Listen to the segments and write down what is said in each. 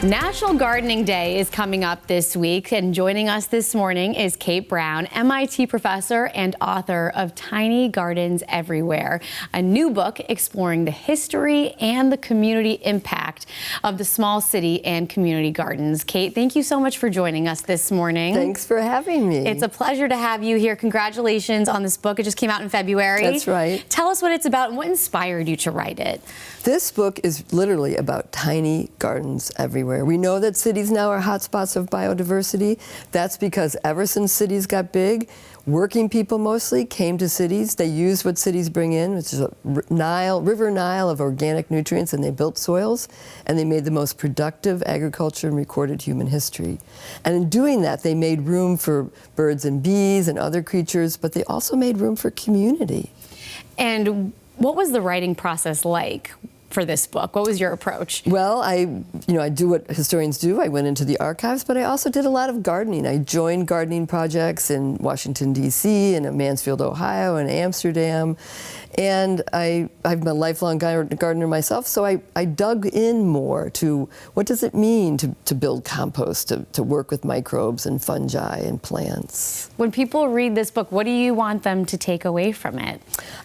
National Gardening Day is coming up this week, and joining us this morning is Kate Brown, MIT professor and author of Tiny Gardens Everywhere, a new book exploring the history and the community impact of the small city and community gardens. Kate, thank you so much for joining us this morning. Thanks for having me. It's a pleasure to have you here. Congratulations on this book. It just came out in February. That's right. Tell us what it's about and what inspired you to write it. This book is literally about tiny gardens everywhere. We know that cities now are hotspots of biodiversity. That's because ever since cities got big, working people mostly came to cities. They used what cities bring in, which is a river Nile of organic nutrients, and they built soils, and they made the most productive agriculture in recorded human history. And in doing that, they made room for birds and bees and other creatures, but they also made room for community. And what was the writing process like for this book? What was your approach? Well, I do what historians do. I went into the archives, but I also did a lot of gardening. I joined gardening projects in Washington, D.C., and in Mansfield, Ohio, and Amsterdam. And I'm a lifelong gardener myself, so I dug in more to what does it mean to build compost, to work with microbes and fungi and plants. When people read this book, what do you want them to take away from it?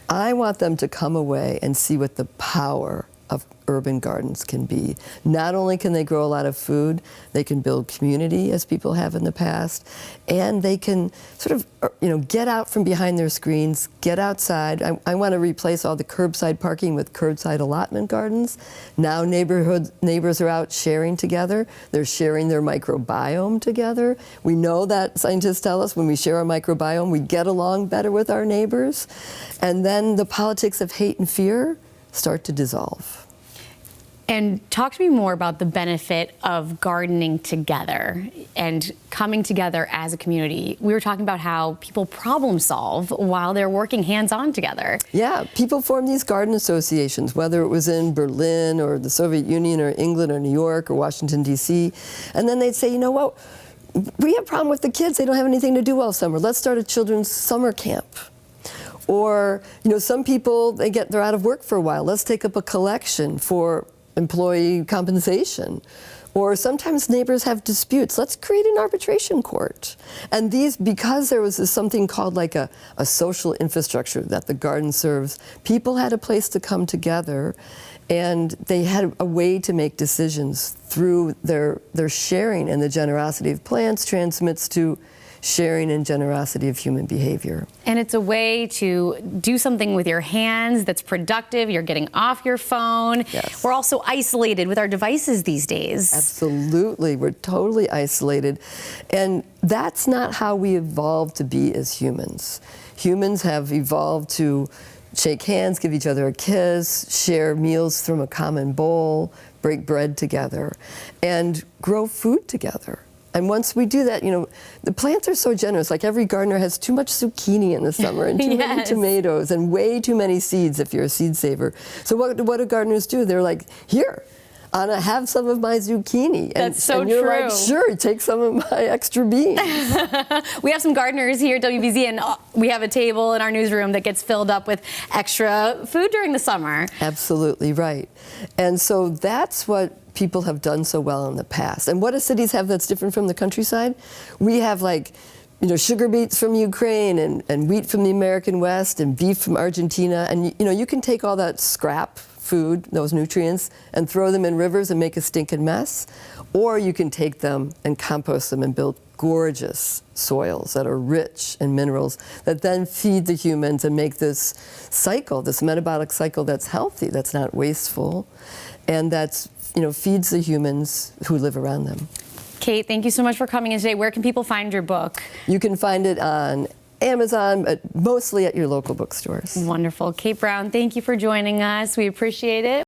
I want them to come away and see what the power of urban gardens can be. Not only can they grow a lot of food, they can build community as people have in the past, and they can sort of get out from behind their screens, get outside. I want to replace all the curbside parking with curbside allotment gardens. Now neighbors are out sharing together. They're sharing their microbiome together. We know that scientists tell us when we share our microbiome, we get along better with our neighbors. And then the politics of hate and fear start to dissolve. And talk to me more about the benefit of gardening together and coming together as a community. We were talking about how people problem solve while they're working hands-on together. Yeah, people form these garden associations, whether it was in Berlin or the Soviet Union or England or New York or Washington, D.C. And then they'd say, you know what, we have a problem with the kids. They don't have anything to do all summer. Let's start a children's summer camp. Or, some people, they're out of work for a while. Let's take up a collection for employee compensation. Or sometimes neighbors have disputes. Let's create an arbitration court. And these, because there was something called like a social infrastructure that the garden serves, people had a place to come together, and they had a way to make decisions through their sharing, and the generosity of plants transmits to sharing and generosity of human behavior. And it's a way to do something with your hands that's productive. You're getting off your phone. Yes. We're also isolated with our devices these days. Absolutely. We're totally isolated. And that's not how we evolved to be as humans. Humans have evolved to shake hands, give each other a kiss, share meals from a common bowl, break bread together, and grow food together. And once we do that, the plants are so generous. Like every gardener has too much zucchini in the summer and too many tomatoes and way too many seeds if you're a seed saver. So what do gardeners do? They're like, here, Anna, have some of my zucchini. That's so true. And you're true. like, sure, take some of my extra beans. We have some gardeners here at WBZ, and we have a table in our newsroom that gets filled up with extra food during the summer. Absolutely right. And so that's what people have done so well in the past. And what do cities have that's different from the countryside? We have sugar beets from Ukraine and wheat from the American West and beef from Argentina. And you can take all that scrap food, those nutrients, and throw them in rivers and make a stinking mess. Or you can take them and compost them and build gorgeous soils that are rich in minerals that then feed the humans and make this cycle, this metabolic cycle that's healthy, that's not wasteful, and that's feeds the humans who live around them. Kate, thank you so much for coming in today. Where can people find your book? You can find it on Amazon, but mostly at your local bookstores. Wonderful. Kate Brown, thank you for joining us. We appreciate it.